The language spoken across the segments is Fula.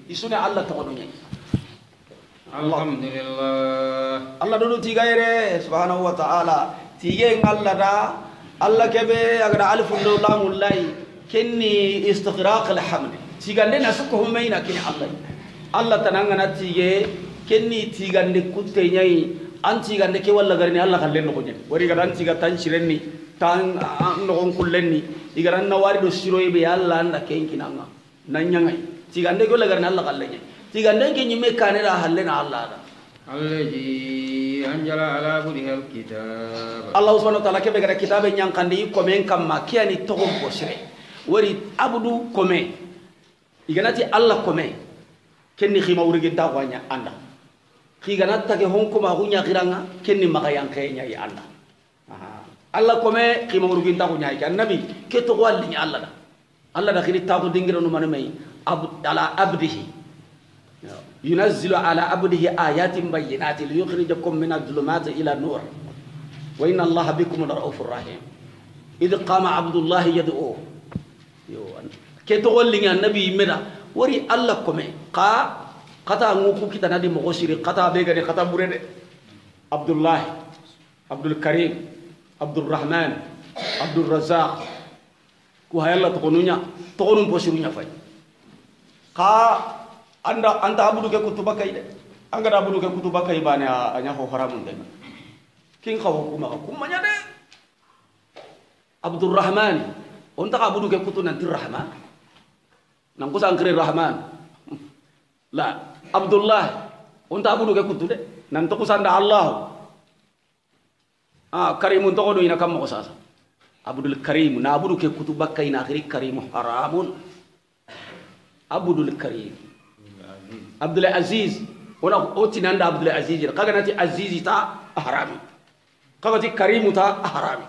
isuna Allah takonunya alhamdulillah Allah dulu tiga ere subhanahu wa ta'ala tiga Allah da Allah kebe agada alifun lamullahi kenni istighraq alhamd tigande nasuko humaina kini Allah tanangana tige kenni tigande kutte nyai an tigande ke walla garni Allah kallen no gonya wari gadan tiga tan cirenni tan no gon kullenni igaran na wari do siroy be Allah anda kenkinanga nanyangai tigande ko la garni Allah kallen tigande ke nyimme kanera hallena Allah da alladhi anjala ala abdihi alkitab Allah subhanahu wa ta'ala ke be gara kitabe nyankandi ko men kamma kiani togom ko sire wari abdu kome iganati Allah kome kenni khima urigi dawanya anda khiganata ke honko ma hunya khiranga kenni maka yang kaynya ya anda Allah kome khima urigi dawanya ya nabi ke to walli Allah da khiri tagu dingiro no manamai ala abdihi ينزل على عبده آيات بينات ليخرجكم من الظلمات إلى النور وإن الله بكم لرؤوف رحيم إذ قام عبد الله يدعوه كتقول لي النبي منا وري الله كمي قطع موكو كتا ندي مغشري قطع بيغني قطع بريد عبد الله عبد الكريم عبد الرحمن عبد الرزاق كوهاي الله تقولون بوشرونا فاي anta abudu ke kutuba kay de anga da abudu ke kutuba kay bane anya ho haramun de king khaw kuma nya de Abdurrahman onta abudu ke kutu nanti Rahman nang ko sangkre Rahman la Abdullah onta abudu ke kutu de nan to ko sanda Allah karimun to ko do ina kam ko sasa Abdul Karim na abudu ke kutuba kay na akhiri Karim haramun Abdul Karim Abdul Aziz wala oti nanda Abdul Aziz kaga nati Aziz ta harami kaga ti Karim ta harami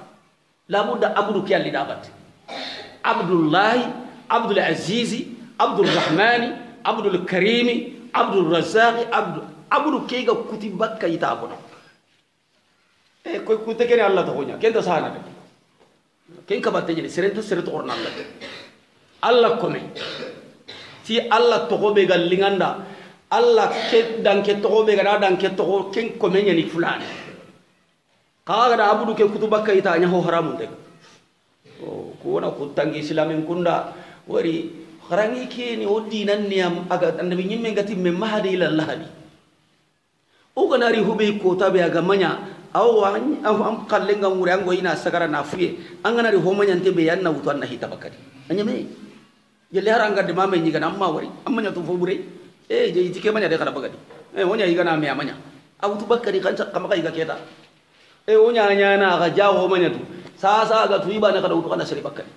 la budda abudu kiyalli dabat Abdullah Abdul Aziz Abdul Rahman Abdul Karim Abdul Razzaq abudu kega kutiba kayita abuna ko kutekene Allah to honya kenta sahana de ken ka batte ni serento orna Allah kome ti Allah to go be gallinganda Allah ke dan ke to be gara dan ke to ken ko menya ni fulani kaga da abudu ke kutuba kay ta nya ho haramun de ko na ko tangi islamin kunda wari kharangi ke ni odi nan ni am aga annabi nyimme ngati me mahadi ila Allah ni o ganari hube ko ta be aga manya aw am kallenga ngure ango ina sagara na fuye an ganari ho manya te be yanna wuto anna hita bakari anyame yelle haranga de mame nyiga namma wari amanya to fo bure je itike manya de kada bagadi wonya igana me amanya abutu bakari kanca kama kai ga keta wonya nya na ga jawo manya tu sasa ga tu ibana kada utu kana sari bakari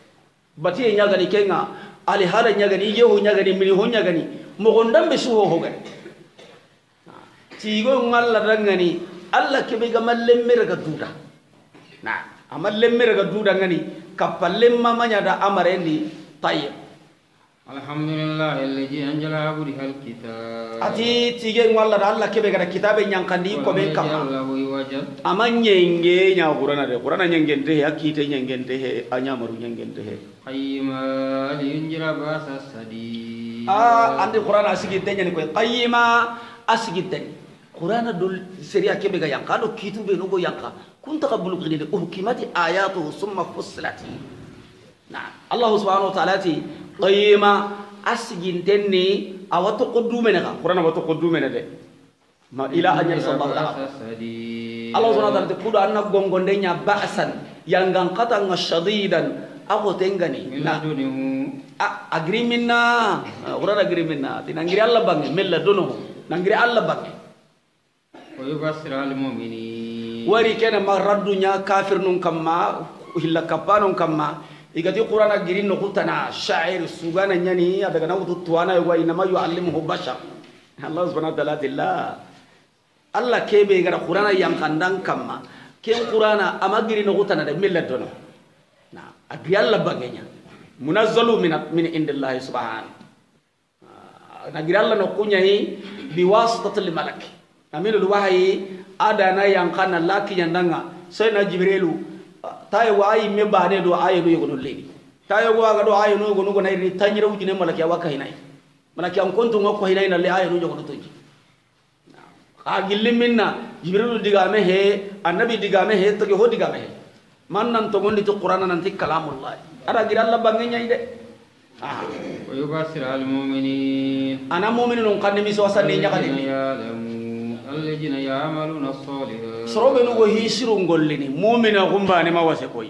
bati nya gani kenga ali hala nya gani je ho nya gani mili ho nya gani mo gondam be su ho gani ti go ngalla dangani alla ke be ga mallem mere ga duda na amallem mere ga duda ngani kapallem manya da amarendi tayyib alhamdulillah alladhi anjala abdihi alkitab ati tige ngwalla Allah kebe gara kitabe nyankandi ko men kam amanyenge nya qur'ana nyengente he akite nyengente he anyamaru nyengente he qayyima liyunjira basa sadi andi qur'ana asigite nyani ko qayyima asigite qur'ana dul seriya kebe ga yankado kitube no go yanka kunta qabulu qidide uhkimati ayatuhu summa fussilat na Allah subhanahu wa ta'ala ti qayyima asgintenni awatu qudumena qur'ana awatu qudumena de ma ila ajal sallallahu alaihi Allah subhanahu wa ta'ala kudu anna gongonde nya ba'san yang gangkata ngashadidan aku tengani na agreemina qur'ana agreemina tinangiri Allah bangi mella dono nangiri Allah bangi wa yubassir al mu'minin wari kana maraddunya kafir nun kamma hilla kapanun kamma igati qur'ana girin no kutana sha'ir sugana nyani adaga na tuwana wa inama yu'allimuhu bashar Allah subhanahu wa ta'ala dilla Allah kebe gara qur'ana yang kandang kamma ken qur'ana amagiri no kutana de milladono na agi Allah bagenya munazzalu min indillahi subhanahu na gira Allah no kunyahi biwasitatil malak aminul wahyi adana yang kana laki yandanga sai na jibrilu tayo wa ayi me bane do ayi do yogo leni tayo go aga do ayi no go no nayri tanyira wujine malaki awaka hinai mana ki an kontu ngako hina ina le aya no jogo to ji ka gilli minna jibril digame he annabi digame he to ho digame he man nan to gondi to qur'ana nan ti kalamullah ada gira Allah bangenya ide wa yubashir al mu'minin ana mu'minun kan mi so sanni nyakali alladhina ya'maluna as-salihat sorobe no go hisiru ngollini mu'mina gumbani ma wase koy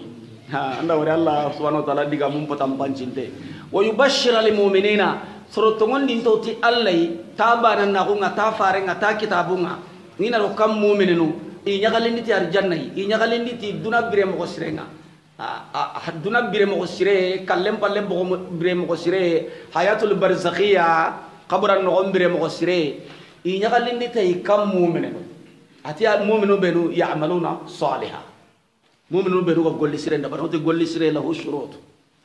anda wari Allah subhanahu wa ta'ala diga mum potam pancinte wa yubashir al mu'minina soroto ngondi to ti Allah tabana na ko ngata fare ngata kitabunga nina ro kam mu'mininu i nyagalindi ti arjanna i nyagalindi ti duna bire mo srenga duna bire mo sire kallem pallem bo bire mo sire hayatul barzakhiya qabran no bire mo sire i nyagalindi tay kam mu'minu ati mu'minu benu ya'maluna salihah mu'minu benu ko golli sire ndaba to golli sire lahu shurut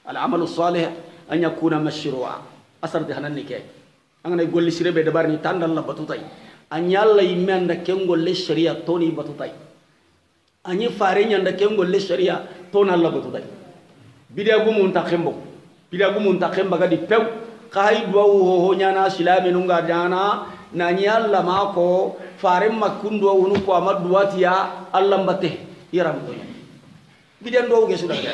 al amalu salih an yakuna mashru'a asar de hananni ke angana golli sire be dabar ni tandal la batutay anyalla yimme anda kengolle sharia toni batutay anyi fare nyanda kengolle sharia tona alla batutay bidia gumun takhembo gadi pew kai duwa ho nyana silame nunga jana na nyalla mako fare makundo wonu ko amaduwatia alla mbate yaram to bidia ndo ge suda ga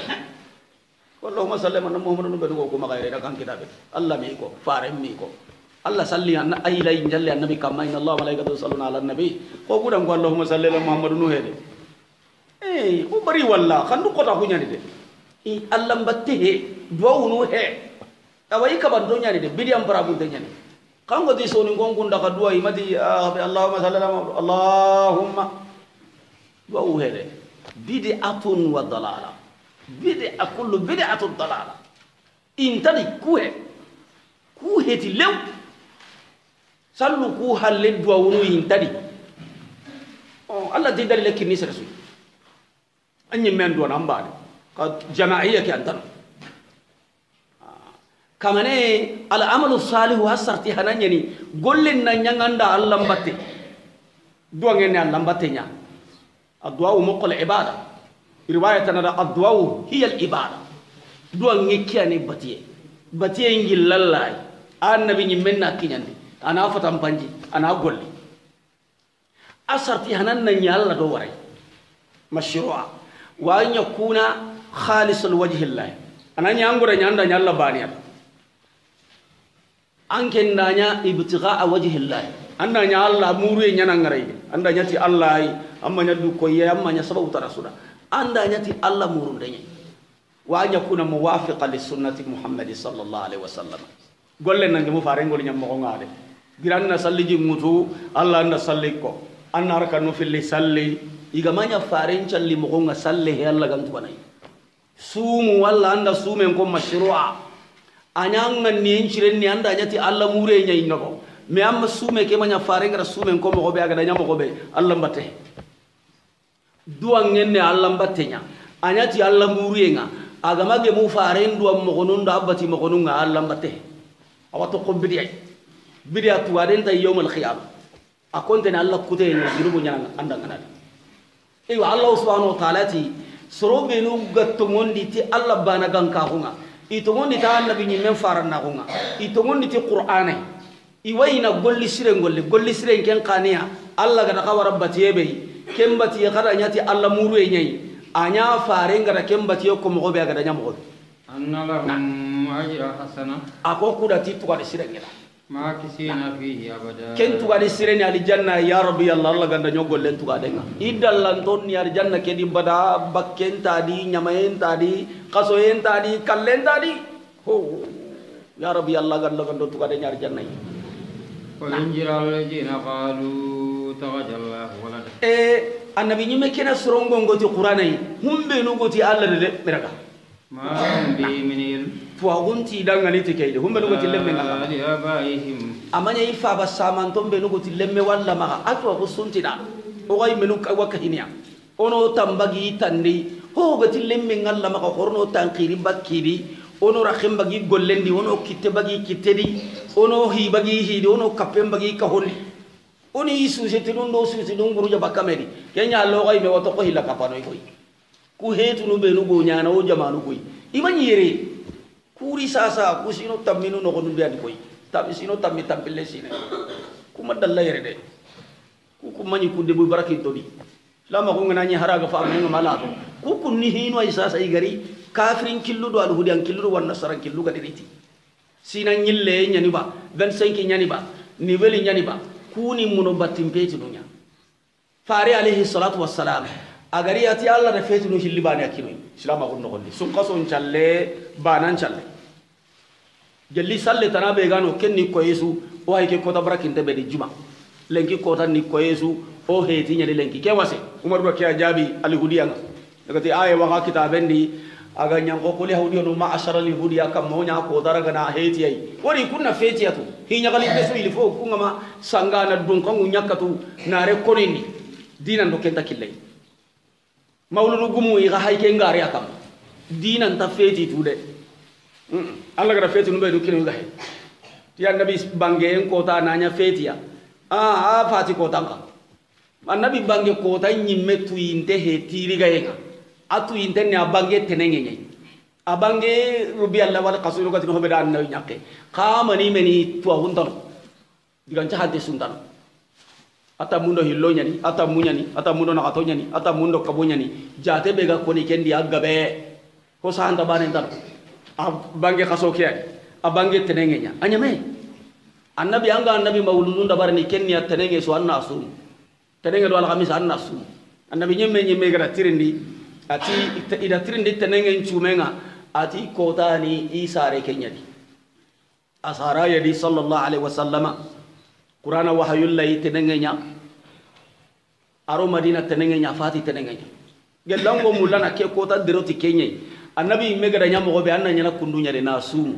Allahumma salli ala Muhammadin bedu ko magayre da kan kitabe Allah mi ko fare mi ko Allah salli an ay lay jalle annabi kama inna Allah malaikatu yusalluna ala nabi ko gudan ko Allahumma salli ala Muhammadin no hede o bari walla khandu ko ta hunyani de Allah mbatte he duwa no he awai ka ban do nyani de bidiam para bu de nyani kan go di soni ngongunda ka duwa imati Allahumma salli ala Allahumma duwa o hede bid'atun wa dalala bid'a kullu bid'atun dalala intadi kuhe ti lew sallu ku halle duwa wonu intadi Allah ti dalile kinni serasu anyi men do nambade ka jama'iyya ke antan kamane al amalu salihu hasarti hananyani gollen na nyanganda Allah mbatte duwa ngene Allah mbatte nya adwa muqal ibada riwayat nada adwa hiya al ibada duwa ngikiane batiye ngil lallay annabi ni menna kinyande ana fatam panji ana golli asarti hananna nyalla do waray mashru'a wa an yakuna khalis al wajhi llah ana nyangura nyanda nyalla baniya anken nanya ibtigha wajhi llah anda nyalla muru nyana ngaray anda nyati allah amma nyadu ko amma nya sababu tarasuda anda nyati allah muru denya wa an yakuna muwafiqan lis sunnati muhammad sallallahu alaihi wasallam golle nange mu fare ngol nyam mo ngade giranna salli ji mutu allah anda salli ko anna rakanu fil salli igamanya fare nchalli mo nga salle he allah gantu banay sumu walla anda sumen ko mashru'a anyanga ni enchiren ni anda nyati allah mure nyay nako me amma sume ke manya fare ngara sumen ko mo be aga danya mo be allah mbate duwa ngenne allah mbate nya anyati allah mure nga aga mage mu fare ndu mo gonun da abati mo gonun nga allah mbate awato ko bidia tu aden tay yawm al khiyam akonte na allah kute ni dirubu nyanga anda ngana e wa allah subhanahu wa ta'ala ti sorobe no gatto ngondi ti allah bana ganka hunga ito ngondi ta annabi ni men faran na hunga ito ngondi ti qur'ane i wayna golli sire ken qaniya allah ga kawara batiyebe kembati kada nyati allah muru e nyai anya fare ngara kembati ko mo be ga danya mo annalahum ajra hasana ako kuda ti to ga sire ngela ma kisina fihi abada ken to ga sire ni aljanna ya rabbi allah ganda nyogol len to ga denga idallan ton ni aljanna ke di bada bakken tadi nyamayen tadi qasoyen tadi kallen tadi ho ya rabbi allah ganda to ga denga aljanna wa injira alladhina qalu tawajjallahu walad annabi nyime kena sorongo ngoti qur'anai humbe no goti allah de meraga ma bi minil tuwagunti dangani tikayde humbe no goti lemme ngala ali abaihim amanya ifa basaman tombe no goti lemme walla maga atwa ko suntida o gay menu wakahinia ono tambagi tandi ho goti lemme ngalla maga horno tankiri bakiri ono rakhim bagi gollendi ono kitte bagi kittedi ono hi bagi hidi ono kapem bagi kaholi oni suseti dun do suseti dun guruja bakamedi kenya lo gay me wato ko hilla kapano koy ku hetu no be no go nyana o jamanu koy imani yere kuri sasa ku sino taminu no gonu biadi koy sino tammi tampille sine kuma dalla yere de ku mani ku de bu baraki to di lama ko ngana ni haraga fa men mala to ku ni hino ay sa sai gari kafirin killu do al hudiyan killu wan nasaran killu ga diriti sina nyille nyani ba 25 nyani ba ni weli nyani ba kuni muno batim peti dunya fare alayhi salatu wassalam agari ati alla da fetu no hilli bani akino islama ko no sun qaso challe banan challe jelli salle tanabe gano kenni ko yesu o hay ke ko tabarakin tebe di juma lenki ko tan ni ko yesu o heti nyali lenki ke wase umar do ke jabi al hudiyan daga ti aya wa kitabendi aga nyango ko li hawdi no ma ashara li hudiya kam mo nya ko daraga na heti ay wori kunna fetiyatu hinya gali beso ili fo kunga ma sangana dun ko nyakatu nare konini dinan do kenta kille mawlulu gumu yi ga hayke ngari akam dinan ta feti tude Allah gara feti no be do kinu ga he ya nabi bange en ko ta nanya fetiya fati ko tanka annabi bange ko ta nyimme tu inte he tiri ga yenga atu intenne abange tenenge nyai abange rubi Allah wala qasulu ka tino beda annabi nyake qamani meni tu hundan digan cahate sundan ata mundo hillo nyani ata munyani ata mundo na ato nyani ata mundo kabo nyani jate be ga koni kendi agabe ko santa bane tan abange qaso kiya abange tenenge nya anyame annabi anga annabi mawludun da barni kenni tenenge so anna asum tenenge do al khamis anna asum annabi nyemme ga tirindi ati ida tirindi tenenge nchumenga ati kotani isare kenyadi asara yadi sallallahu alaihi wasallama qur'ana wahayul lay tenenge nya aro madina tenenge nya fati tenenge nya gelango mulana ke kota deroti kenye annabi mega da nyamo be anna nyana kundunya de nasum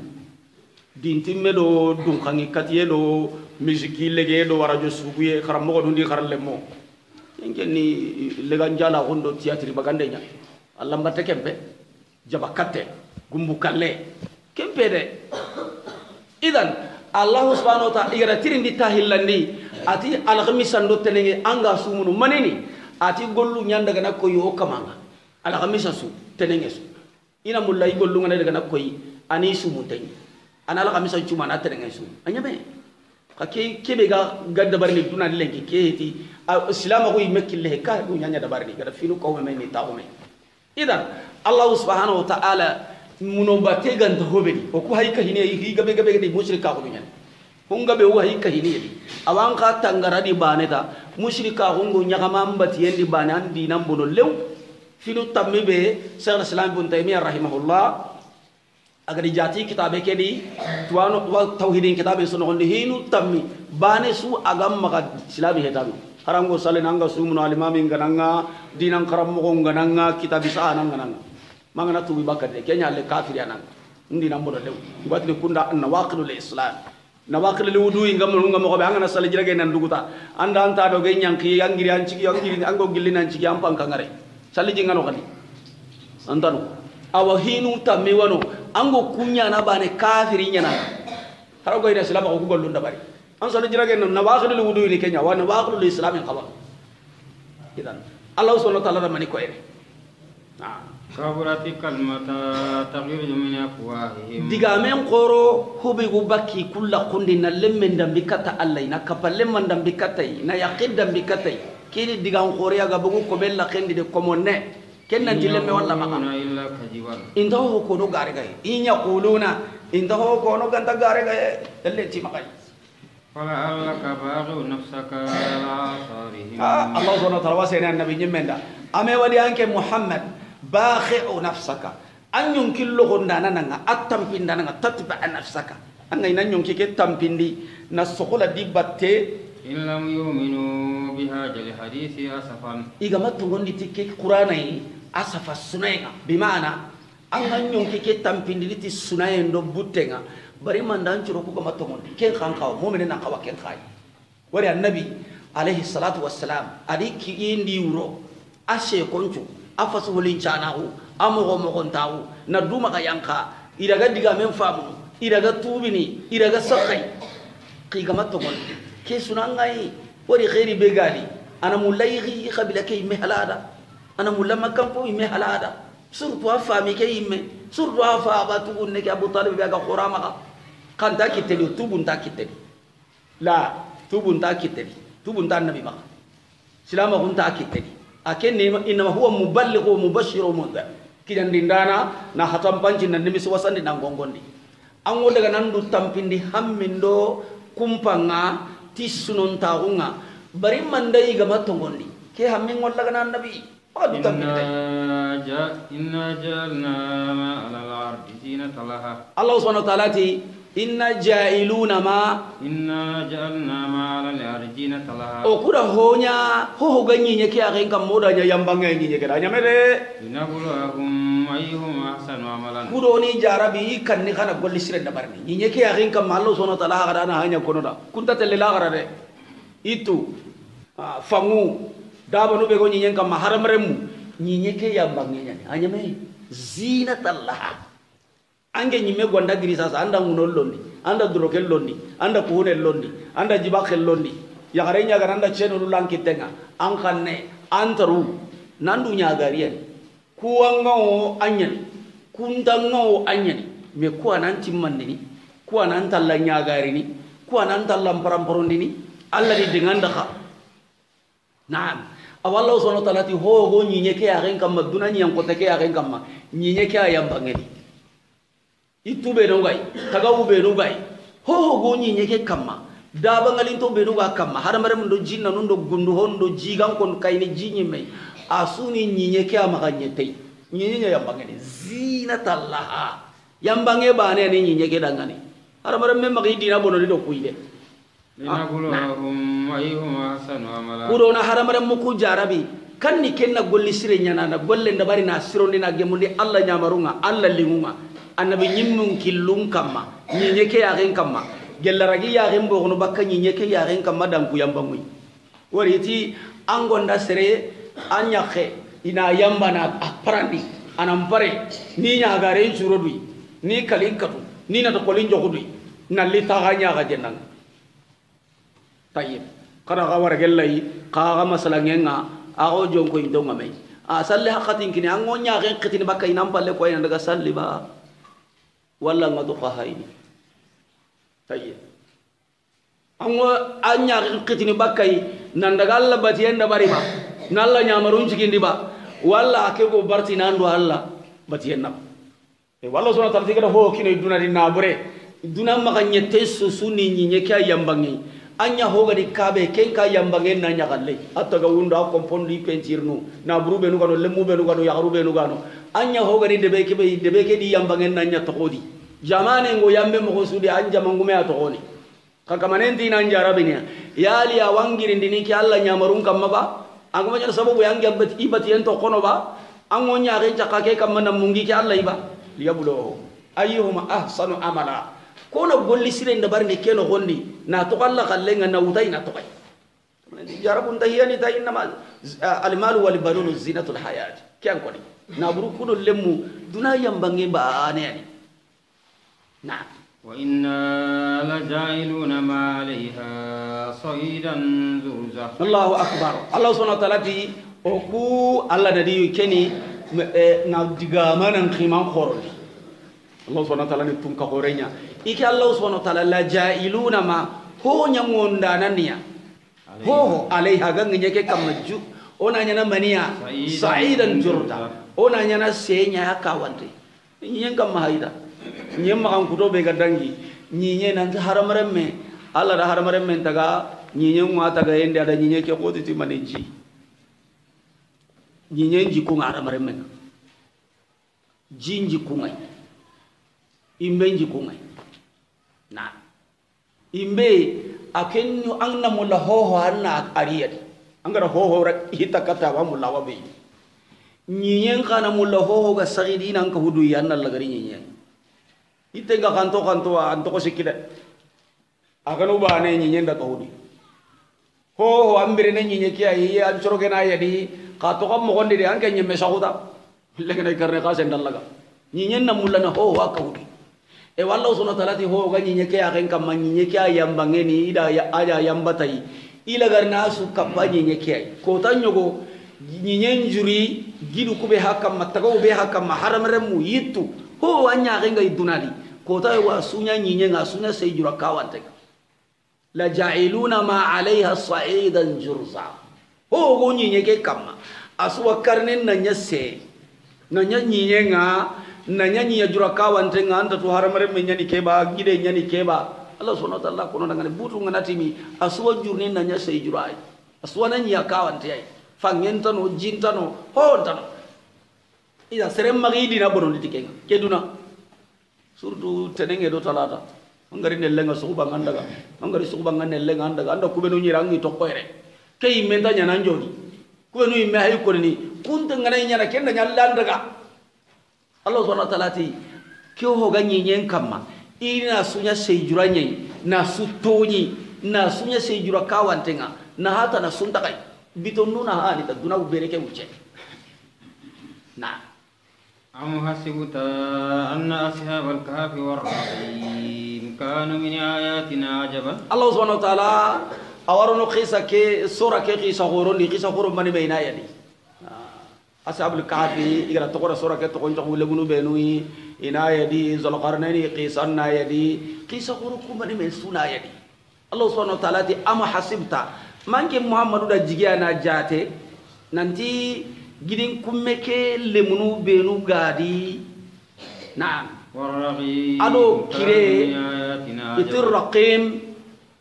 dintimme do dun khangi katiye do musiki lege do warajo subuye kharam mo dundi kharalle mo ngeni lega njala gondo théâtre bagande nya Allah mbatte kempe jaba katte gumbu kalle kempe de idan Allah subhanahu wa ta'ala igara tirindi tahillandi ati alkhamisan do tenenge anga sumunu manini ati gollu nyanda gana ko yo kamanga alkhamisa su tenenge su ina mulla gollu ngana daga nakoy ani sumun tay ana alkhamisa cuma na tenenge su anyabe kake kebe ga gadda barni dunan lenki keti islam ko yimekkille he ka do nyanya da barni gada finu ko men ni tawo men idan Allah subhanahu wa ta'ala muno bate ganta hobedi o ko hay ka hine hi gabe di mushrika ko nyen hunga be wa hay ka hine di awan ka tangara di baneta mushrika hungo nyagama mbati yendi banan dinam bono lew finu tamme be Sheikh Islam Ibn Taymiyyah rahimahullah agadi jati kitabe ke di tuano wa tauhidin kitabe sono gonde hinu tammi bane su agam maka islami hetami harango salenanga sumuno alimami ngananga dinan karam mo ngananga kitabi sa nanga mangana tuwi bakade kenya le kafiri anan ndi nambo lew ngati kunda nawaqilul islam nawaqilul wudu ngam ngam ko be angana sale jirage nan duguta anda anta do ge nyanki angiri ango gillinan ci am pankangare sale jingano kali antanu awa hinu tamme wano ango kunya na bane kafiri nyana harago ida islam ko gollu ndabari an sale jirage nan nawaqilul wudu ni kenya wa nawaqilul islam qaba idan Allah subhanahu wa ta'ala mani ko ene kaburati kalmata taghriju min afwahihim digamen qoro hubi gubaki kulla qundina lemmen dambi kata Allah ina kapalle man dambi katai na yaqid dambi katai kini digan qori aga bugu ko bella kendi de komonne kenna dilemme walla maka illa kajiwan indaho ko no gare gay inya quluna indaho ko no ganta gare gay dalle ti makai fala allaka baghu nafsaka ala asarihim Allah subhanahu wa ta'ala wasena nabi nyemenda ame wali anke Muhammad باخع نفسك أن يمكن له نانا أتمبين نانا تتبع نفسك أن يمكن كتمبيندي نسقول دي باتة إن لم يؤمنوا بهذا الحديث أسفا إذا ما تقول دي تك قرآني أسف السنة بمعنى أن يمكن كتمبيندي تي السنة ندو بوتنا bari mandan curo ko ma to mon ken kan kaw mu'minin na kawa ken khay wari annabi alayhi salatu wassalam adi ki indi wuro ashe koncu afasu holin chanahu amogo mogontahu na duma ka yanka iraga diga men famu iraga tubini iraga sakai qiga matto gon ke sunangai wari khairi begali ana mulayhi khabila kay mehalada ana mulama kampo mehalada surtu afami kay me surtu afa batu ne ke Abu Talib ga qurama kan ta kiteli tubun ta kiteli la tubun ta kiteli tubun ta nabi ma silama kun ta kiteli aken inma huwa muballigh wa mubashshir wa mundhir kidan dindana na hatam panci nan nimi wasandi nan gongondi an wo daga nan du tampindi hammindo kumpanga tisunon taunga bari mandai ga matongondi ke hammin walla ga nan nabi padu tampindi inna jalna ma ala al-ardi zinatan laha Allah subhanahu wa ta'ala ti inna jalna ma ala al-ardi zinatan laha o kuda honya ho ganyi nyeke aken kam moda nya yambanga nyeke da nyamere inabulahum ayyuhum ahsanu amalan kudo ni jarabi kanni kana golli sire da barni nyeke aken kam Allah subhanahu wa ta'ala ga na hanya kono da kunta telle la gara de itu fangu daba no be go nyen kam haramremu nyeke yambanga nyane anyame zinatan laha ange nyime gonda giri sasa anda ngunol londi anda drokel londi anda kuhune londi anda jibakel londi ya garenya garanda cheno lulanki tenga ankanne antaru nandu nyagariyen kuwangao anyen kundangao anyen me kuwa nan timmandini kuwa nan talla nyagarini kuwa nan talla paramparodini alla di denganda kha naam awallahu subhanahu wa ta'ala ti ho go nyinyeke ya ren kam dunani yang koteke ya ren kam nyinyeke ayam bangeni itu be no gai tagawu be no gai ho go nyinyeke kamma daba ngalin to be no ga kamma har mare mun do jinna nun do gundu hondo jigan kon kayni jinyi mai asuni nyinyeke amaganye tay nyinyenya yambangeni zinatallaha yambange bane ni nyinyeke dangani har mare men magi dina bono do kuide linabluwahum ayyuhum ahsanu amala kudo na har mare mu ku jarabi kan ni kenna golli sire nyana na golle ndabari na sirondi na gemundi Allah nyamarunga Allah lingunga annabi nyimmun killun kamma nyinyeke yaren kamma gellaragi yaren bogono bakka nyinyeke yaren kamma danku yambangui wariti angonda sere anyakhe ina yambana aparandi anampare ni nyagare churodui ni kalinkatu ni na to kolin jogudui na litaganya ga jenang tayyib kana ga waragellai ka masalangenga ago jonko indonga mai salli hakatin kini angonya ga kitin bakka inampalle ko ina daga salli ba wala ngado khahaini tayyib ango anya qitini bakkai nandaga Allah batiyenda bari ba nalla nyamarun cikindi ba wala ake go barti nando Allah batiyenna wala sona tarti kada ho kino iduna di nabure iduna maganye tesu suni nyinye kya yambangi anya ho gadi kabe kenka yambangi na nyagalle attaga wunda kompondi pentirnu na brube nu gano lemu be nu gano ya rube nu gano anya ho gadi debe ke di yambangi na nya tokodi jamane ngo yambe mo sudi anja mangume atokoni kakamanenti na njarabinia yali ya wangiri ndini ki Allah nyamarun kamma ba anguma nya sababu yangi abati ibati ento kono ba angonya re jakake kamma na mungi ki Allah iba liyabulo ayyuhum ahsanu amala kono golli sire ndabar ne keno gondi na to Allah kallenga na utai na to kai jarabun tahiyani ta inna al-malu wal banun zinatul hayat kyan koni na buru kudo lemmu dunayam bangi ba ne na وإنا لجاعلون ما عليها صعيدا زرزا الله أكبر الله سبحانه وتعالى أكو الله ندي كني ناديغا من خيمان خورج الله سبحانه وتعالى نتوم كخورينيا إيك الله سبحانه وتعالى لجاعلون ما هو نيمون دانانيا هو عليها غنيا كمجو ona nyana mania sa'idan jurda ona nyana senya yakawante nyenga mahaida nyemma kan kuto be gadangi nyinye nan haramaremme Allah da haramaremme taga nyinye ngwa taga ende ada nyinye ke kodi ti maneji nyinye nji ku haramaremme jinji ku ngai imbe nji ku ngai na imbe akenyu angna mulla hoho anna ariyadi angara hoho rak hitakata wa mulla wa be nyinye kana mulla hoho ga sagidi nan ka hudu yanna lagari nyinye itenga kanto antoko sikide akanu bane nyinye nda tawdi ho ambire ne nyinye kiya yi an choroge na yadi ka to kam mo gonde de anke nyemme sahuda legene karne ka sen dalaga nyinye na mulana ho wa kawdi e wallahu subhanahu wa ta'ala ti ho ga nyinye kiya ken kam nyinye kiya yambange ni ida ya aja yambatai ila garna su kappa nyinye kiya ko tanyogo nyinye njuri gidu kube hakam matago be hakam haramremu yitu ho anya genga idunali kota wa sunya nyinye nga sunya sai jura kawante la ja'iluna ma alaiha sa'idan jurza ho go nyinye ke kama aswa karnen na nyase na nyinye nga na nyanya jura kawante nga anta to haramare men nyani keba gide nyani keba Allah subhanahu wa ta'ala kono ngane butu ngana timi aswa jurni na nyase jura aswa na nya kawante ai fangentano jintano hontano ida serem magidi na bonon ditikenga keduna surtout tenenge do talata ngari ne lenga suba ngandaga ngari suba ngane lenga andaga anda kubenu nyirangi tokoyre kay menta nyana njodi kubenu imme hay ko ni kunta ngane nyana kenda nyallandaga Allah subhanahu wa ta'ala ti kyo ho ganyi nyen kamma ina sunya sejuranye na sutoni na sunya sejura kawantenga na hata na suntakai bitonuna hani ta duna ubereke uche na أم حسبت أن أصحاب الكهف والرقيم كانوا من آياتنا عجبا الله سبحانه وتعالى أورونو قيسا كي سورة كي قيسا غورون دي قيسا غورون بني بينا يعني أصحاب الكهف إذا تقول سورة كي تقول تقول لبنو بينوي إنا يدي ذو القرنين قيسا نا يدي قيسا غورون كم بني بين سونا يدي الله سبحانه وتعالى أم حسبت من كي محمد دا جيجانا جاتي ننتي gidin kumme ke lemunu benu gadi na'am ado kire itir raqim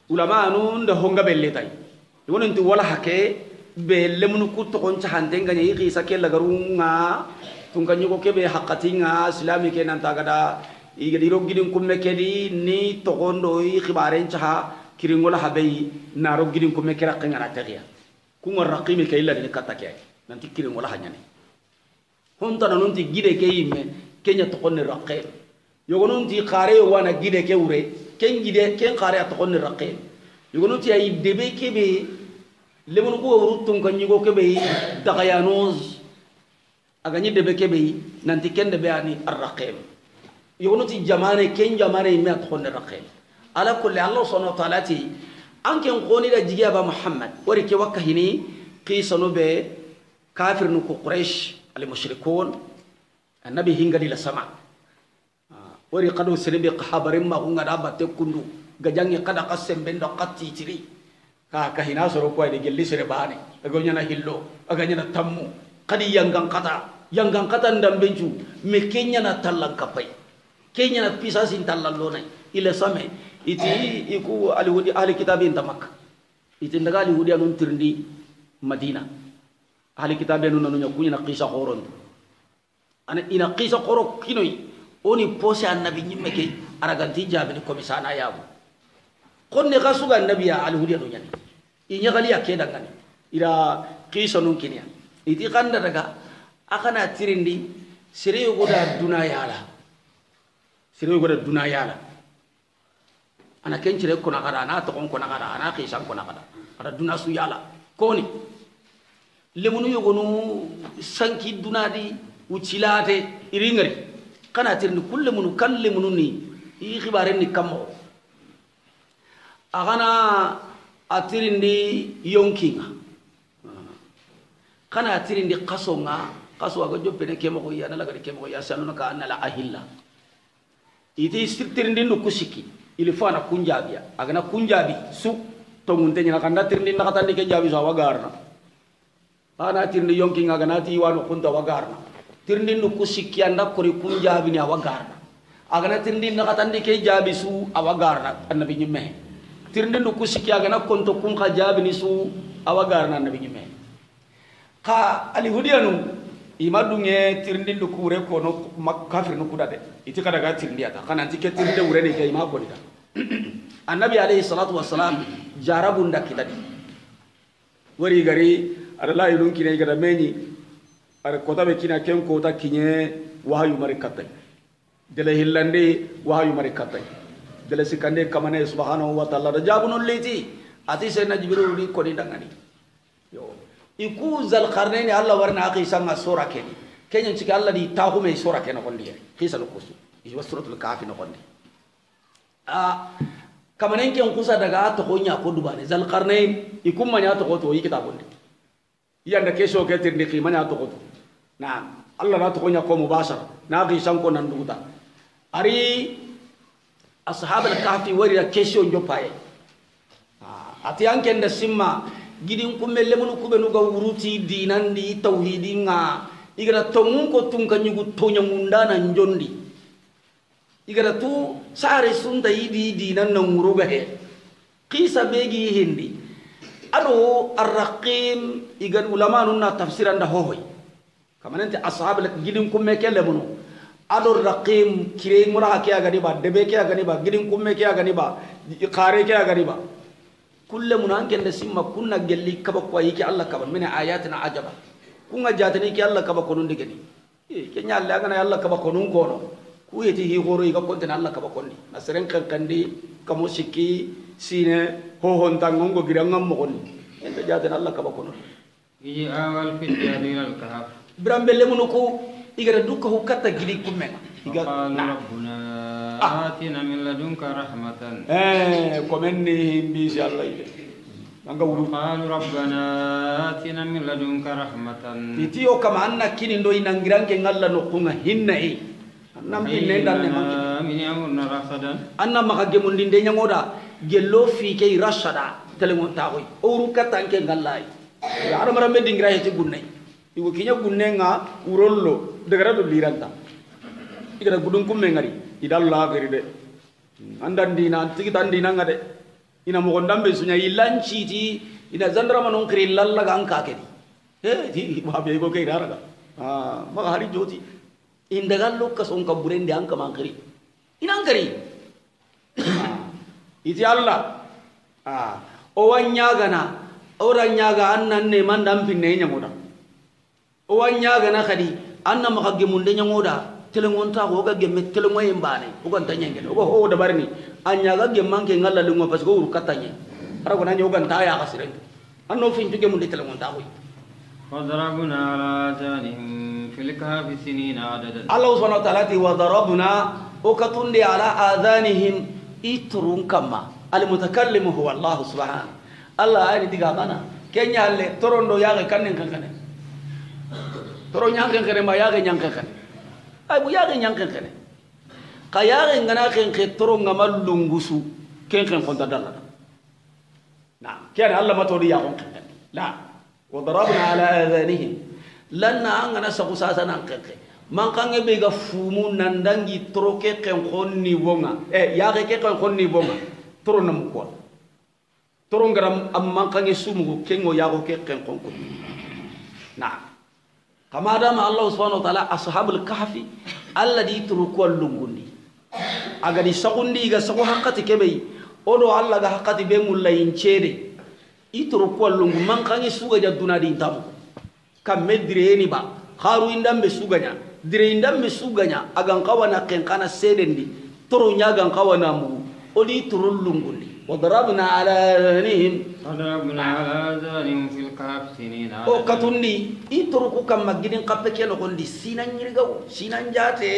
ulama anu nda honga belle tay wonon ti wala hake be lemunu ku to kon chahande ngani qisa ke lagarunga tunganyi ko ke be haqatinga islami ke nan tagada igadi ro gidin kumme ke di ni to gondo yi khibaren chaha kiringola habei na ro gidin kumme ke raqinga na tagiya kunga raqim ke illa ni katake nanti kirin wala hanyane honta nanunti gide ke yimme kenya to konni raqe yogonunti khare wana gide ke ure ken gide ken khare to konni raqe yogonunti ay debe ke be lemon ko rutun kan yugo ke be dagayanuz agani debe ke be nanti ken debe ani arraqe yogonunti jamane ken jamane me to konni raqe ala kulli allah subhanahu wa ta'ala ti anken qoni da jiga ba muhammad wari ke wakahini qisanu be كافر نكو قريش المشركون النبي هنغدي لسما وري قدو سنبي قحابر ما غنغا دابا تكندو غجانغي قد قسم بندو قتي تري كهنا سرو كوي دي جلي سرباني اغونيا نا هيلو اغانيا نا تامو قدي يانغان قتا ندام بنجو مي كينيا نا تالان كاي كينيا نا بيساسين تالان لوناي الى سامي iti iku alihudi ahli kitabin tamak iti ndaga alihudi anun tirndi madina ahli kitabe no nanu nyakunya na qisa qoron ana ina qisa qoro kinoi oni pose annabi nyimme ke araganti jabe ni komisana yabu konne gasuga annabi ya alhudi no nyani inya gali akeda ngani ira qisa nun kinya iti kanda daga akana tirindi sire goda dunayala ana kencire ko nakara na to kon ko nakara ana qisa ko nakara ada dunasu yala koni lemunu yogonu sanki dunadi ucilate iringari kana tirni kulle munu kalle munu ni i khibaren ni kammo agana atirindi yonkinga kana atirindi qasonga qaso aga jobbene kemo ko yana lagari kemo ya salunaka anna la ahilla iti sirtirindi no kusiki ilifana kunjabia agana kunjabi su to munte nyana kanda tirindi nakatandi ke jabi sawa garna ana tirni yonki ngaga nati wano kunta wagarna tirni nu kusiki anda kori kunjabi ni awagarna agana tirni nakatandi ke jabi su awagarna annabi nyimme tirni nu kusiki agana konto kun ka jabi ni su awagarna annabi nyimme ka ali hudianu imadunge tirni nu kure ko no kafir nu kudade iti kada ga tirni ata kana antike tirni ure ni ke ima ko dita annabi alayhi salatu wassalam jarabunda kidadi wari gari adala yulun kine gada meni ar kota be kina ken kota kinye wahayu mari katai dele hillande wahayu mari katai dele sikande kamane subhanahu wa ta'ala rajabun liti ati sayna jibril ni ko ni dangani yo iku zal qarnaini allah warna akhi sanga sura ken kenya cika allah di tahume sura ken ko ndiye qisa lo kusu iwa suratul kahfi no kondi kamane ken kusa daga to ko nya ko dubane zal qarnain ikum manya to ko to yi kitabun yanda kesho ke tirni qimanya to goto na Allah na to konya ko mubashara na gi sanko nan duguta ari ashab al-kahfi wari question jopaye ati anken da simma gidin kummelle mun kubenu ga wuruti dinandi tauhidinga igara tongun ko tunka nyugu tonya mundana njondi igara tu sare sunda yidi dinan na nguruga he qisa begi hindi ado arraqim igan ulama nunna tafsiran da hohoy kamanante ashab gidin kumme kelle mun ado raqim kire mura hakiya gani ba debe kiya gani ba gidin kumme kiya gani ba qare kiya gani ba kulle mun anken da simma kunna gelli kaba ko yiki Allah kaba min ayatina ajaba kunga jatani ki Allah kaba konun digani kenya Allah gana Allah kaba konun kono ku yeti hi goro iga konten Allah kaba konni nasren kan kandi kamo sikki sine ho hon tangongo girangam mo konni enta jatani Allah kaba konun yi awal fitiyadi al kahf brambelle mun ko igara dukka hukata gidi kumme iga rabbuna atina min ladunka rahmatan komenni himbi si Allah ide nanga wuru qalu rabbana atina min ladunka rahmatan titiyo kama anna kini ndo inangirange ngalla no kunga hinna e annam pinne danne min amurna rasadan anna maka gemundi de nyangoda gello fi kay rashada telemon tagoy oru katanke ngallay ya aramara me dingira heti gunne iwo kinya gunne nga urollo degara do liranta igara gudun kumme ngari idalla gari de andan dina tigi tan dina ngade ina mo gondambe sunya ilanci ti ina zandrama non kri lalla ga anka kedi di babe go kay daraga ma hari joti indagal lokka son ka burende anka mankari ina ankari iti Allah o wanya gana ora nyaga annan ne mandam pinne nyamoda o wanya gana kadi anna maka gemunde nyamoda telengon ta ko ga gemme telengon yembane o gon tanya ngel o ho da barni anya ga gemman ke ngalla lungo pas go ur katanya ara ko nanyo gan ta ya kasire anno fin tuge mun de telengon ta ko wadarabuna ala janihim fil kahfi sinina adadan Allah subhanahu wa ta'ala ti wadarabuna o katundi ala adanihim itrun kama al mutakallim huwa Allah subhanahu Allah ay diga bana kenya le torondo ya ga kanen kankane toro nyankan kane ma ya ga nyankan kane ay bu yaga nyankan kene kayaga ngana ken ketoro ngamal lungusu ken ken konta dalla na kian Allah matodi ya kon la wa darabna ala adhanihim lanna angana sakusasa nan keke man kange be ga fumu nandangi troke ken khonni bonga yaga ke ken khonni bonga toro nam ko toro ngaram am man kange sumu kengo yago ke ken konko na kama dama Allah subhanahu wa ta'ala ashabul kahfi alladhi turku lungundi agadi sagundi ga sagu hakati kebe odo Allah ga hakati be mullayin cede itruku lungu man kangi suga jaduna di tamu kam medreni ba kharu indambe suganya dire indambe suganya agan kawana ken kana sedendi toro nyagan kawana mu odi turul lungundi wadarabna ala adhanihim fil kahfi sinina o katundi itruku kam magidin kappe kelo gondi sinan nyirgaw sinan jate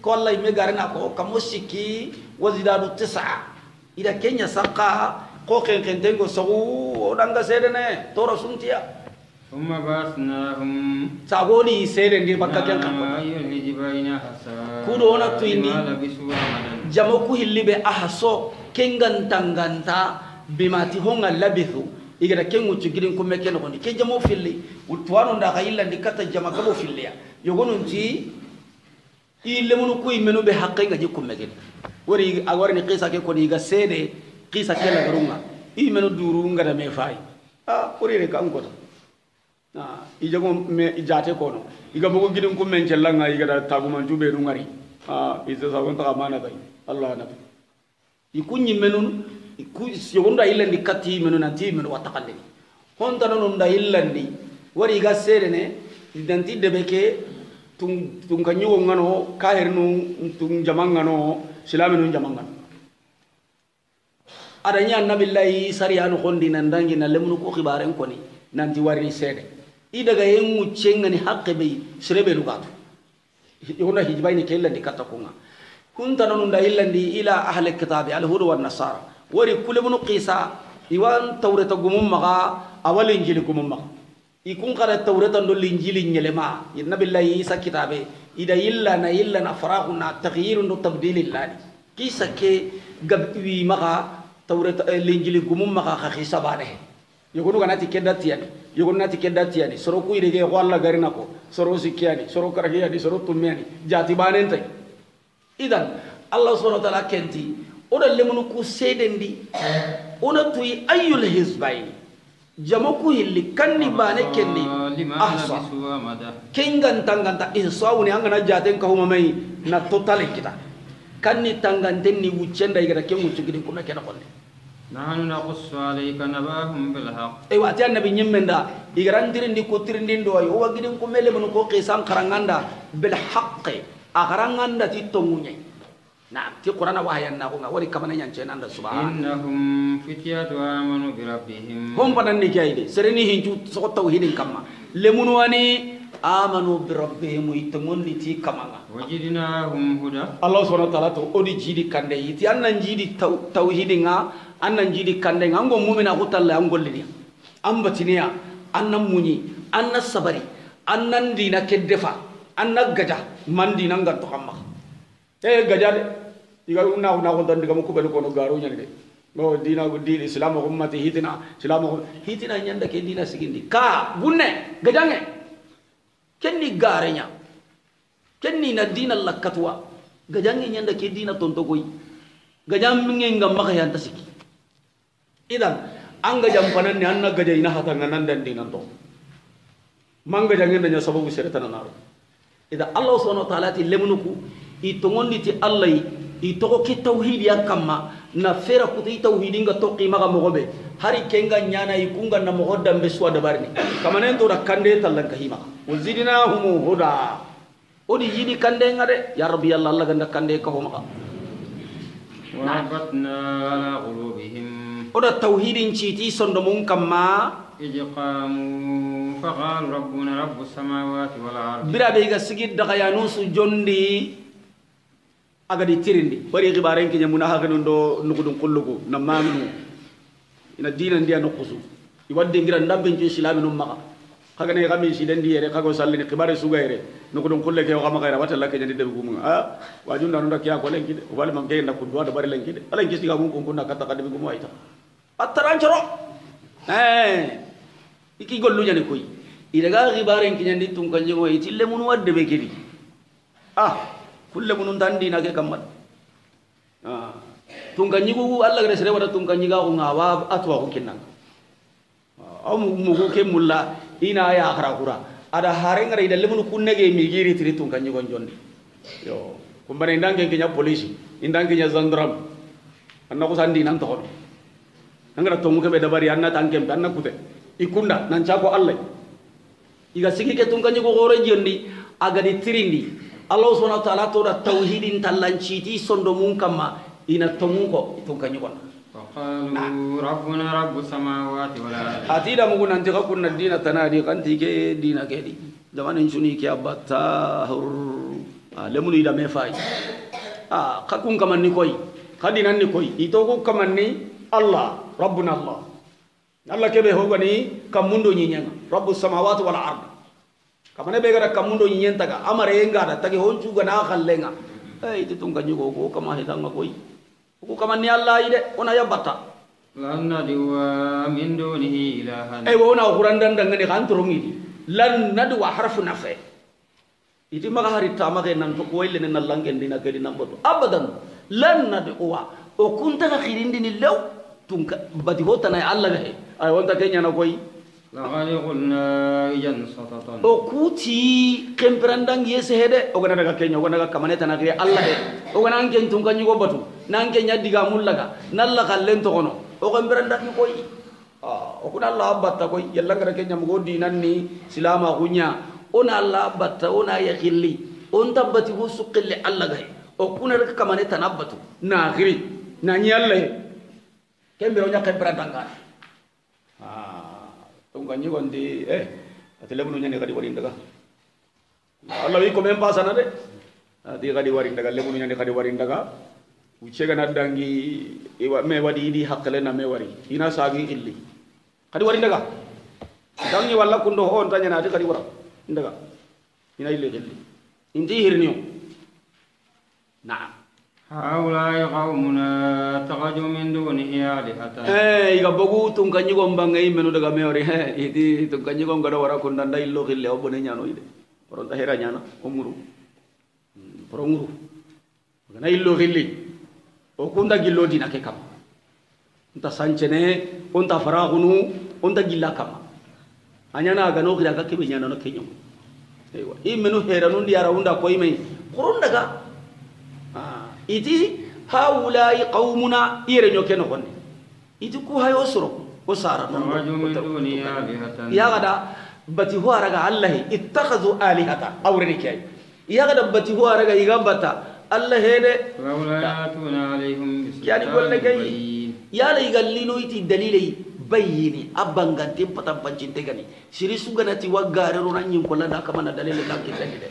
ko Allah me garna ko kamosiki wazidadu 9 ida kenya saqa ko ken ken dengo sagu odanga sedene toro suntiya thumma basnahum sagoni sedendi bakka ken kan ayyuhil kudo na tuindi jamo ku hillibe ahso kengan tanganta bimati honga labithu igara kengu cigirin ko meken ko ke jamo filli utwano nda kayilla ndikata jama gabo filliya yogonunti ille munu kuy menu be haqqe ngaji ko megen wori agwar ni qisa ke ko ni ga sede qisa ke la garunga i menu duru ngada me fay wori re kan ko ijago me ijate ko no iga bogo gidin ko men cellanga iga taguman jube nu ngari isa sabon ta amana dai Allah nabi ikunyi menun ku yonda illandi katti menu nanti menu watakande honta non da illandi wari ga serene danti debeke tung kanyu ngano kahirnu tung jamangano silaminu jamangano adanya nabillahi sariyanu khondi nandangi na lemnu ko khibaren koni nanti wari sede idaga yengu cengani haqqe be sirebe lugatu yonda hijbaini kellandi katta kunga kunta non da illandi ila ahli kitabi al hudu wan nasara wari kulebnu qisa iwan tawrata gumum maga awal injili gumum maga ikun qara tawrata ndo linjili nyelema nabillahi isa kitabe ida illa na faraquna taghyir ndo tabdil illani kisa ke gabi maka tawrat linjili gumum maka khisabane yogonu ganati keddatiani soro ku irege walla garina ko soro sikiani soro karagiyani soro tumiani jati banente idan allah subhanahu wa ta'ala kenti oda lemunu ku sedendi ona tuyi ayyul hizbaini jamoku hilli kanni bane kenni ahsa kengan tanganta ihsawuni angana jaten ka huma mai na totale kita kanni tanganten ni wucenda igara ken wucugidi kuma kena konne nahnu naqussu alayka nabahum bil haqq e wati annabi nyimmenda igarandirindi ko tirindin do yo wagidin ko mele mun ko qisan karanganda bil haqq akaranganda ti tongunye na ti qur'ana wahayanna ko ngawari kamana nyanche nanda subhanahu innahum fityatu amanu bi rabbihim hom panan ni kayde sereni hinju so tawhidin kamma lemunu wani amanu bi rabbihim itamundi ti kamanga wajidnahum huda allah subhanahu wa ta'ala to odi jidi kande yiti annan jidi tawhidin nga annan jidi kande nga ngo mu'mina ko talla angolliya ambatiniya annan munyi annan sabari annan dina keddefa annan gaja mandi nan gatto kamma gaja de diga na ko tan diga ko bel ko no garo nyande no dina go di islam ko ummati hitina nyanda ke dina sigindi ka bunne gajange kenni garenya kenni na dina lakatwa gajange nyanda ke dina tonto koy gajam minge ngam maka yanta siki idan an gajam panan ni anna gaja ina hata nan dan dina to manga jange nya sababu seretana naro idan allah subhanahu wa ta'ala ti lemnuku itongondi ti allah itoko ki tauhid ya kamma na fera kuti tauhidin ga toqi maga mogobe hari kenga nyana ikunga na mogodda mbeswa dabarni kamanen to da kande tallan kahima wazidnahum huda odi yidi kande ngade ya rabbi allah allah ganda kande ka homa وربطنا على قلوبهم oda tauhidin citi sondo mun kamma إجقاموا فقال ربنا رب السماوات والأرض bira be ga sigid daga yanusu jondi aga di tirindi bari gibaren kinya muna haga ndo nugudun kullugo na mamnu ina dinan dia nukusu iwadde ngira ndambe ci islamin umma kaga ne gami ci den diere kago sallini gibare sugaire nugudun kulle ke gama gaira wata lakke jandi de gumu wajun nanu ndakiya ko lenki de wal mam kay nakku do bari lenki de alan kisi ga mun ko kunna kata kadi gumu ayta attarancoro iki gollu jani koy idaga gibaren kinya ndi tun kanje ko itille mun wadde be kedi kulle munun tandi nake kammat tunganyi gugu Allah gare sere wada tunganyi ga ko ngawa atwa ko kinnan mugu ke mulla ina ya akhra kura ada hare ngare dalle mun kunne ge mi giri tri tunganyi gon jondi yo kumbane ndange kenya polisi ndange nya zandram anna ko sandi nan to ko ngara to muke be dabari anna tangkem anna kute ikunda nan cha ko Allah iga sigi ke tunganyi go gore jondi aga di tirindi Allah subhanahu wa ta'ala to da tauhidin tallanciti sondo mun kama ina tomunko itun kanyi kon qalu rabbuna rabbus samawati wal ardi atida mugun nanti ka kunna dina tanadi kanti ke dina ke di zamanin suni ke abata lemunu ida me fai ka kun kamanni koy kadinan ni koy ito ko kamanni Allah rabbuna Allah ke be hogani kamundo nyinya rabbus samawati wal ardi kamane be gara kamundo nyenta ga amare ngada tagi honju ga na khallenga itu tunganyi go kama hitanga koi ko kama ni Allah ide ona ya bata lan nadwa min dunihi ilahan wona qurandan dangane kan turungi lan nadwa harfu nafe iti maga hari tamage nan to koyle ne nallangen dina gadi namboto abadan lan nadwa o kunta ga khirindi ni law tunka badi hota na Allah ga ay wonta kenya na koi laqad qulna ijan satatan o kuti kemperandang yese hede o gana daga kenya o gana daga kamane tanagre Allah de o gana anken tunganyi go batu nan kenya diga mullaga nalla kallen to kono o kemperandang koy o kuna Allah batta koy yalla ngara kenya mo dinan ni silama kunya ona Allah batta ona yakilli on tabbati go suqille Allah gay o kuna daga kamane tanabatu na khiri na nyalle kembe o nya kemperandang tunganyi gondi atele bunu nyane kadi warin daga Allah wi ko men pasana de adi kadi warin daga le bunu nyane kadi warin daga uce gana dangi me wadi di hakale na me wari ina sagi illi kadi warin daga dangi walla kundo on tanya na kadi wara daga ina illi inti hirniyo na هؤلاء قومنا اتخذوا من دونه آلهة iga bogu tun kanyi gomba ngai menu daga meori idi tun kanyi gomba da wara kunda ndai lo khille obone nyano ide poron ta hera nyana omuru poronguru ngana illo khille o kunda gillo dina ke kam nta sanchene onta faragunu onta gilla kam anyana ga no khira ka kibe nyano no kenyo ewa i menu hera nundi ara unda koy mai qoron daga iti haulai qaumuna ire nyoke no konne iti ku hayo suro ko sara no ya gada bati ho araga allah ittakhadhu alihata awrani kay ya gada bati ho araga igambata allah hede wawlatuna alaihim yani golle kay ya la igallino iti dalilai bayini abangante patam pancinte gani siri suganati wagare ro nan nyin ko landa kama na dalile kan kitande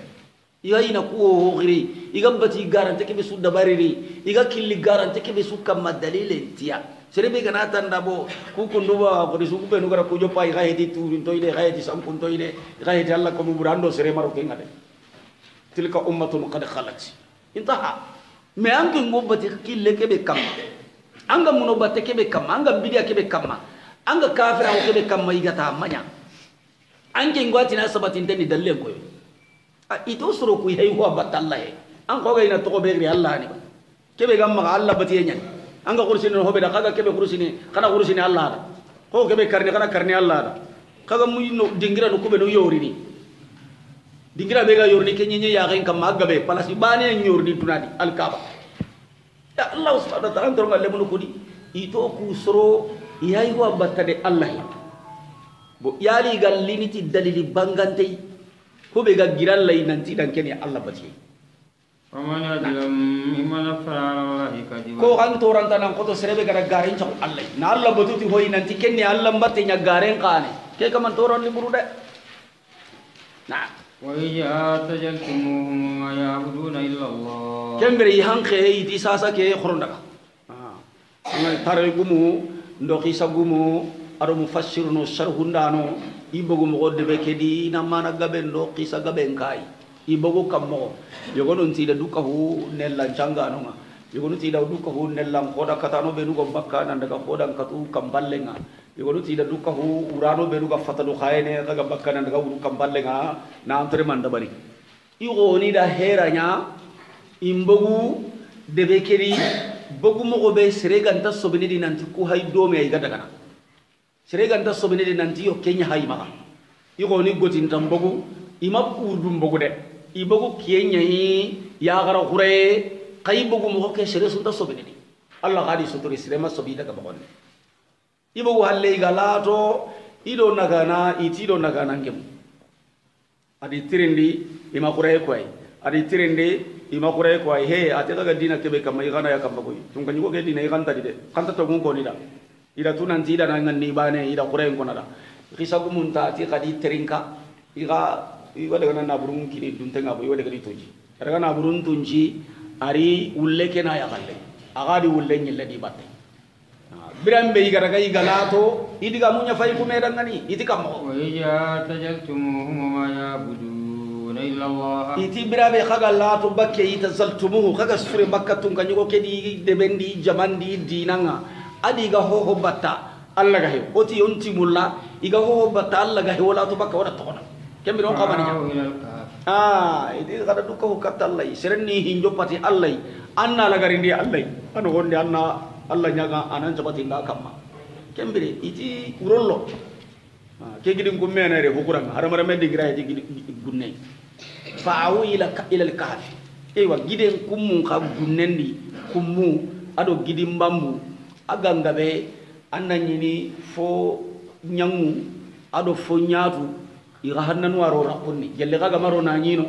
iga ina kuwo hogiri iga bati garante kebe su dabariri iga killi garante kebe su kamma dalile tiya serebe gana tanda bo ku kunduba ko disu ku benu gara ku jopa iga hedi tu toile iga hedi sam kun toile iga hedi alla ko burando sere maro kenga de tilka ummatun qad khalat intaha me anke ngobati kille kebe kamma anga muno batte kebe kamma anga bidia kebe kamma anga kafira kebe kamma iga ta manya anke ngwati na sabatin tani dalle ko itu suru ku hay huwa batallahi an ko ga ina to be ri allah ni kebe gamma allah batiye nyen an ga kursini no be da kaga kebe kursini kana kursini allah da ko kebe karni kana karni allah da kaga mu no dingira no kube no yori ni dingira be ga yori ni kenye ya ga kam magga be palasi bane yori ni tunadi al kaaba ya allah subhanahu wa ta'ala to ngalle mun ko di itu ku suru yayi huwa batade allah bo yali gallini ti dalili bangante ko be ga giral lay nanti dan kene Allah bati amana dilam mimman fara hikadi ko kan toranta nan ko to serebe gara garin ta Allah na Allah batuti hoy nanti kenne Allah batte nya garen kane ke kaman toron li burude na wa ya tajaltumuhum ma ya'buduna illa Allah kembere hanke idi sasa ke khoronda ngal tare gumu ndoki sagumu aro mufassirun sharhundano ibogo mo debe kedi na mana gaben do qisa gaben kai ibogo kammo yogo non tida duka hu nella janga no ma yogo non tida duka hu nella koda katano be nugo bakka nan daga koda katu kamballenga yogo non tida duka hu urano be nugo fatalo khayene daga bakka nan daga uru kamballenga na antre manda bari yogo ni da heranya imbogu debe kedi bogu mo be sereganta sobini dinanti ku hay do me ay gadaga sereganta sobine de nanti yo kenya hay maga igo ni gotin tambogu ima urdum bogu de ibogu kenya yi ya gara khure kay bogu mo ke sere sunta sobine di allah gadi suturi sirema sobi daga bagonne ibogu halle galato ido nagana itido nagana ngem adi tirindi ima khure koy adi tirindi ima khure koy he ate daga dina kebe kam igana ya kam bagoy tunga nyugo ke dina iganta di de kanta to ngon ko ni da ida tunan tida na ngan ni bane ida qur'an ko nada khisa gumunta ti qadi terinka iga daga na burun kini dunta ngabo iwa daga toji daga na burun tunji ari ulle kena ya galle agadi ulle nyille di batte birambe iga daga igalato idiga munya fay ku medan ngani itikamo wa ya tajaltumuhum ma ya'buduna illa Allah iti birabe khagalato bakke itazaltumuhu khaga sure bakkatun kanyo kedi debendi jamandi dinanga adi ga ho batta Allah ga he oti onti mulla iga ho batta Allah ga he wala to bakka wala to kono kembi don kamani idi kada dukka ho katta Allah serenni hinjo pati Allah anna la garindi Allah anu gonde anna Allah nyaga anan jabati nda kamma kembi iti urollo ke gidin gumme na re hukuran haramara me digira he gidi gunne fa'u ila al-kahf ewa giden kummu ka gunnendi kummu ado gidin bambu agangabe annanyini fo nyangu ado fo nyatu iga hannan waro rakonni gelle kaga maro na nyino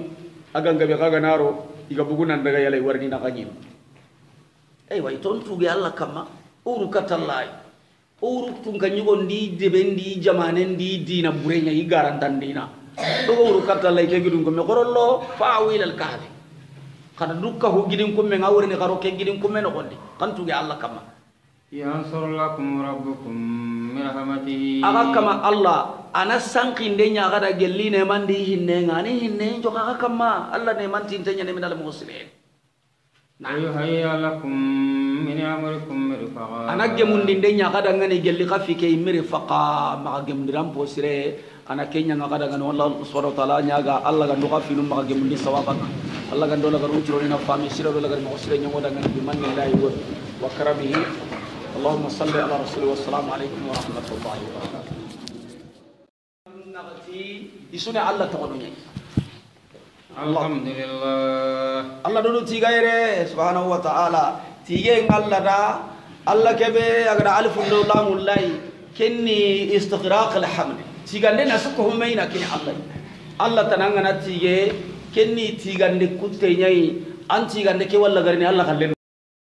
agangabe kaga naro iga bugunan daga yale warni na kanyino ay way tontu ge Allah kama uru katallay uru tunga nyugo ndi debendi jamanen di dina burenya igarantan dina to uru katallay ke gidun ko me korollo fa'wil al kahfi kada dukka hu gidin ko me ngawrni karo ke gidin ko me no gondi kantu ge Allah kama yansur lakum rabbukum min rahmatihi aga kama Allah ana sankinde nya gada gelli ne mandi hinne ngani hinne jo aga kama Allah ne man tintenya ne minal muslimin ويهيئ لكم من أمركم مرفقا أنا جمون دين غدا غني جل خفي كي مرفقا ما جمون درام بوسرة أنا كينيا غدا غني والله سبحانه وتعالى نياغا الله غندو خفي نو ما جمون دي سوابا الله غندو لا غرو تشرو لنا فامي سيرو لا غرو مسره نيو غدا غني بمن الله وكرمه اللهم صل على رسول والسلام عليكم ورحمة الله وبركاته نغتي يسوني الله تقولوني الحمد لله الله دولو تيغايره سبحانه وتعالى تيغين الله دا الله كبه اگر الف الله والله كني استغراق الحمل تيغاندي نسكو همينا كني الله تنانغنا تيغي كني تيغاندي كوتي ني ان تيغاندي كي ولا غرني الله خلين